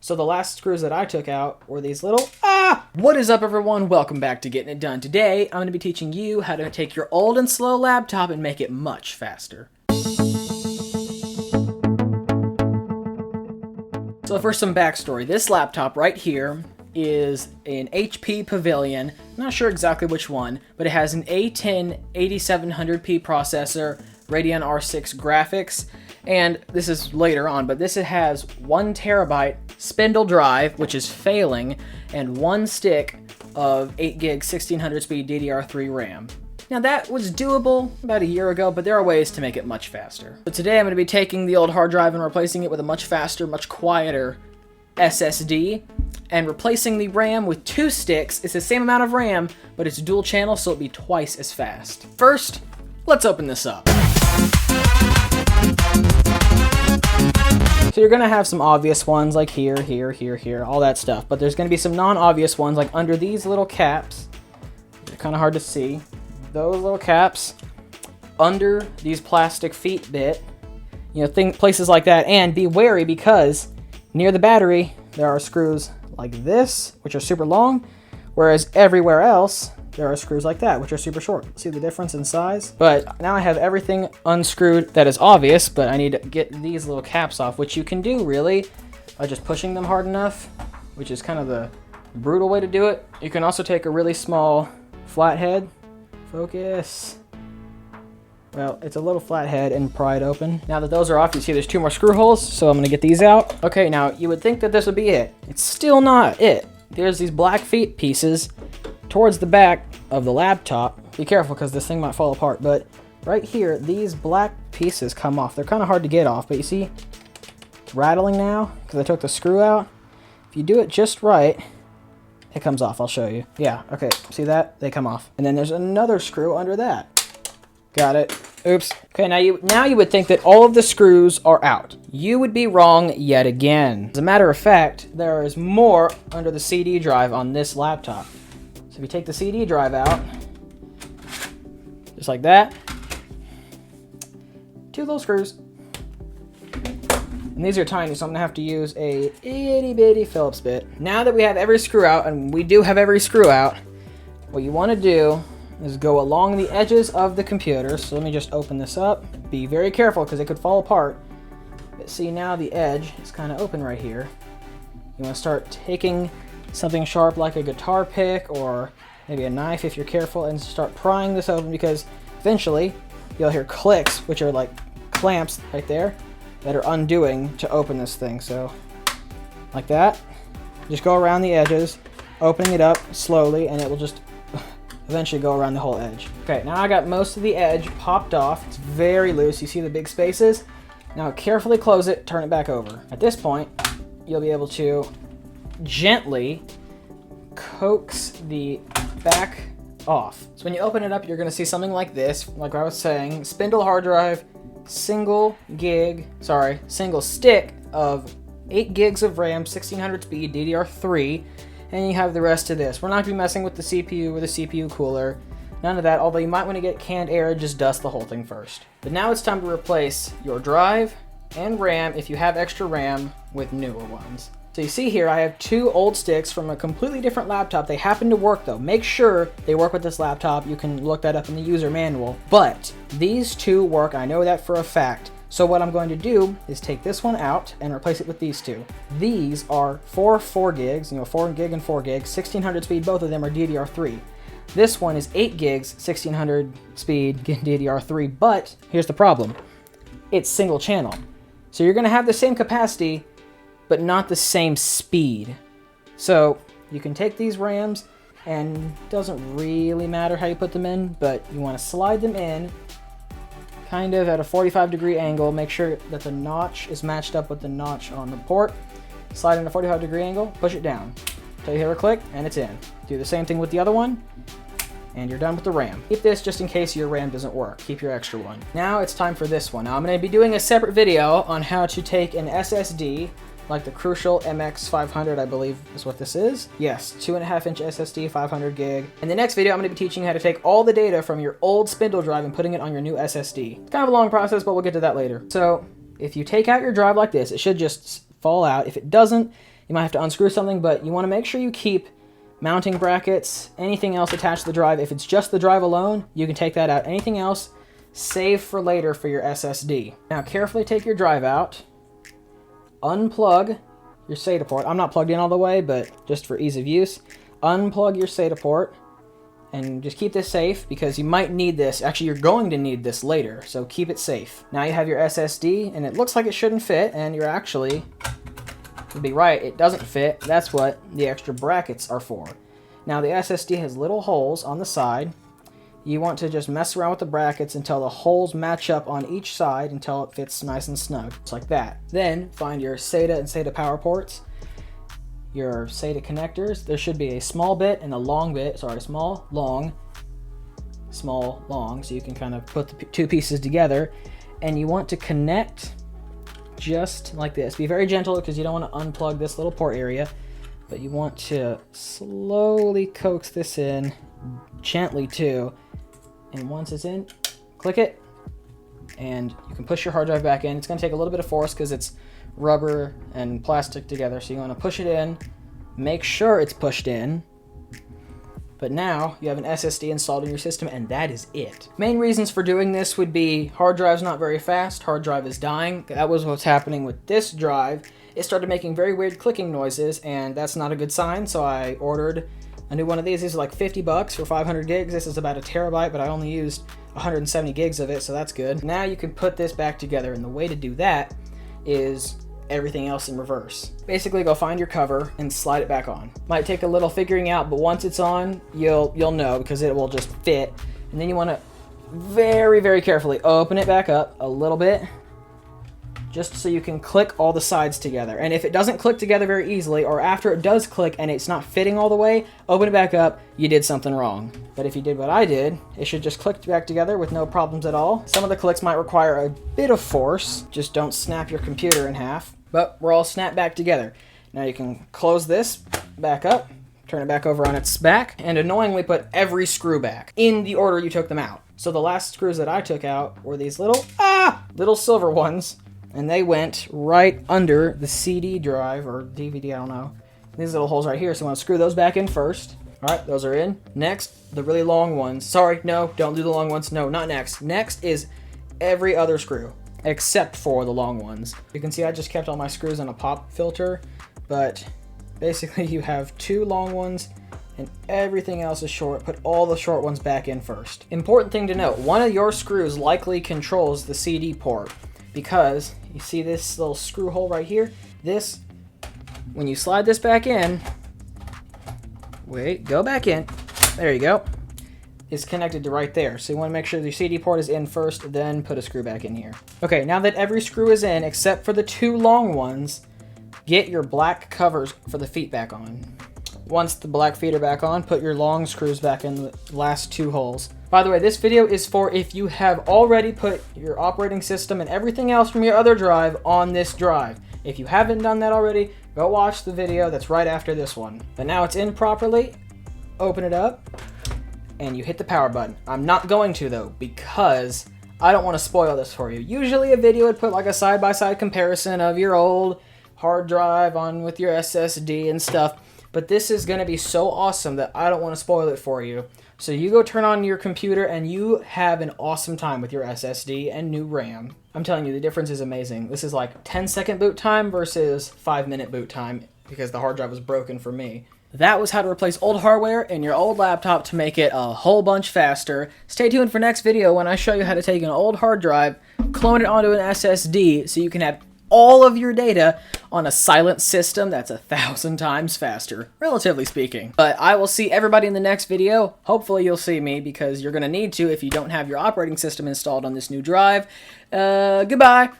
So the last screws that I took out were these little, What is up, everyone? Welcome back to Getting It Done. Today, I'm going to be teaching you how to take your old and slow laptop and make it much faster. So for some backstory, this laptop right here is an HP Pavilion. I'm not sure exactly which one, but it has an A10 8700P processor, Radeon R6 graphics, and this is later on, but this has 1 terabyte spindle drive, which is failing, and 1 stick of 8 gig 1600 speed DDR3 RAM. Now that was doable about a year ago, but there are ways to make it much faster. So today I'm going to be taking the old hard drive and replacing it with a much faster, much quieter SSD, and replacing the RAM with 2 sticks. It's the same amount of RAM, but it's dual channel, so it'll be twice as fast. First, let's open this up. So you're going to have some obvious ones like here, all that stuff, but there's going to be some non-obvious ones like under these little caps. They're kind of hard to see. Those little caps, under these plastic feet bit, places like that, and be wary because near the battery there are screws like this, which are super long, whereas everywhere else there are screws like that, which are super short. See the difference in size? But now I have everything unscrewed that is obvious, but I need to get these little caps off, which you can do really by just pushing them hard enough, which is kind of the brutal way to do it. You can also take a really small flathead. Focus. Well, it's a little flathead and pry it open. Now that those are off, you see there's 2 more screw holes, so I'm gonna get these out. Okay, now you would think that this would be it. It's still not it. There's these black feet pieces towards the back of the laptop. Be careful because this thing might fall apart, but right here, these black pieces come off. They're kind of hard to get off, but you see it's rattling now because I took the screw out. If you do it just right, it comes off. I'll show you. Yeah, okay, see that? They come off. And then there's another screw under that. Got it. Oops. Okay, now you would think that all of the screws are out. You would be wrong yet again. As a matter of fact, there is more under the CD drive on this laptop. So if you take the CD drive out, just like that, 2 little screws. And these are tiny, so I'm gonna have to use a itty bitty Phillips bit. Now that we have every screw out, and we do have every screw out, what you wanna do is go along the edges of the computer. So let me just open this up. Be very careful because it could fall apart. But see, now the edge is kind of open right here. You want to start taking something sharp like a guitar pick or maybe a knife if you're careful and start prying this open, because eventually you'll hear clicks, which are like clamps right there that are undoing to open this thing. So like that, just go around the edges, opening it up slowly, and it will just eventually go around the whole edge. Okay, now I got most of the edge popped off. It's very loose. You see the big spaces? Now carefully close it, turn it back over. At this point, you'll be able to gently coax the back off. So when you open it up, you're gonna see something like this, like I was saying, spindle hard drive, single stick of 8 gigs of RAM, 1600 speed, DDR3, and you have the rest of this. We're not gonna be messing with the CPU or the CPU cooler, none of that, although you might wanna get canned air and just dust the whole thing first. But now it's time to replace your drive and RAM, if you have extra RAM, with newer ones. So you see here, I have 2 old sticks from a completely different laptop. They happen to work though. Make sure they work with this laptop. You can look that up in the user manual. But these 2 work, I know that for a fact. So what I'm going to do is take this one out and replace it with these 2. These are 4 gigs, 4 gig and 4 gig, 1600 speed, both of them are DDR3. This one is 8 gigs, 1600 speed, DDR3, but here's the problem. It's single channel. So you're gonna have the same capacity, but not the same speed. So you can take these RAMs, and it doesn't really matter how you put them in, but you wanna slide them in kind of at a 45-degree angle. Make sure that the notch is matched up with the notch on the port. Slide in a 45-degree angle, push it down. Till you hear a click, and it's in. Do the same thing with the other one, and you're done with the RAM. Keep this just in case your RAM doesn't work. Keep your extra one. Now it's time for this one. Now I'm gonna be doing a separate video on how to take an SSD, like the Crucial MX500, I believe is what this is. Yes, 2.5-inch SSD, 500 gig. In the next video, I'm gonna be teaching you how to take all the data from your old spindle drive and putting it on your new SSD. It's kind of a long process, but we'll get to that later. So if you take out your drive like this, it should just fall out. If it doesn't, You might have to unscrew something, but you want to make sure you keep mounting brackets, anything else attached to the drive. If it's just the drive alone, you can take that out. Anything else, save for later for your SSD. Now carefully take your drive out, unplug your SATA port. I'm not plugged in all the way, but just for ease of use, unplug your SATA port and just keep this safe because you might need this. Actually, you're going to need this later, so keep it safe. Now you have your SSD, and it looks like it shouldn't fit, and you're actually, you'd be right, it doesn't fit. That's what the extra brackets are for. Now the SSD has little holes on the side. You want to just mess around with the brackets until the holes match up on each side until it fits nice and snug, just like that. Then find your SATA and SATA power ports, your SATA connectors. There should be a small bit and a long bit, small, long, so you can kind of put the two pieces together, and you want to connect just like this. Be very gentle because you don't want to unplug this little port area, but you want to slowly coax this in, gently too, and once it's in, click it, and you can push your hard drive back in. It's going to take a little bit of force because it's rubber and plastic together, so you want to push it in, make sure it's pushed in. But now you have an SSD installed in your system, and that is it. Main reasons for doing this would be hard drive's not very fast, hard drive is dying. That was what's happening with this drive. It started making very weird clicking noises, and that's not a good sign, so I ordered a new one of these. These are like 50 bucks for 500 gigs. This is about a terabyte, but I only used 170 gigs of it, so that's good. Now you can put this back together, and the way to do that is everything else in reverse. Basically, go find your cover and slide it back on. Might take a little figuring out, but once it's on, you'll know because it will just fit. And then you want to very, very carefully open it back up a little bit, just so you can click all the sides together. And if it doesn't click together very easily, or after it does click and it's not fitting all the way, open it back up, you did something wrong. But if you did what I did, it should just click back together with no problems at all. Some of the clicks might require a bit of force, just don't snap your computer in half, but we're all snapped back together. Now you can close this back up, turn it back over on its back, and annoyingly put every screw back in the order you took them out. So the last screws that I took out were these little silver ones, and they went right under the CD drive, or DVD, I don't know. These little holes right here, so I want to screw those back in first. All right, those are in. Next, the really long ones. Sorry, no, don't do the long ones. No, not next. Next is every other screw, except for the long ones. You can see I just kept all my screws in a pop filter, but basically you have two long ones and everything else is short. Put all the short ones back in first. Important thing to note, one of your screws likely controls the CD port, because you see this little screw hole right here? This, when you slide this back in, wait, go back in, there you go, is connected to right there. So you want to make sure the CD port is in first, then put a screw back in here. Okay, now that every screw is in, except for the two long ones, get your black covers for the feet back on. Once the black feet are back on, put your long screws back in the last two holes. By the way, this video is for if you have already put your operating system and everything else from your other drive on this drive. If you haven't done that already, go watch the video that's right after this one. But now it's in properly, open it up, and you hit the power button. I'm not going to though, because I don't want to spoil this for you. Usually a video would put like a side-by-side comparison of your old hard drive on with your SSD and stuff, but this is going to be so awesome that I don't want to spoil it for you. So you go turn on your computer and you have an awesome time with your SSD and new RAM. I'm telling you, the difference is amazing. This is like 10-second boot time versus 5-minute boot time because the hard drive was broken for me. That was how to replace old hardware in your old laptop to make it a whole bunch faster. Stay tuned for next video when I show you how to take an old hard drive, clone it onto an SSD so you can have all of your data on a silent system that's 1,000 times faster, relatively speaking. But I will see everybody in the next video. Hopefully you'll see me because you're going to need to if you don't have your operating system installed on this new drive. Goodbye.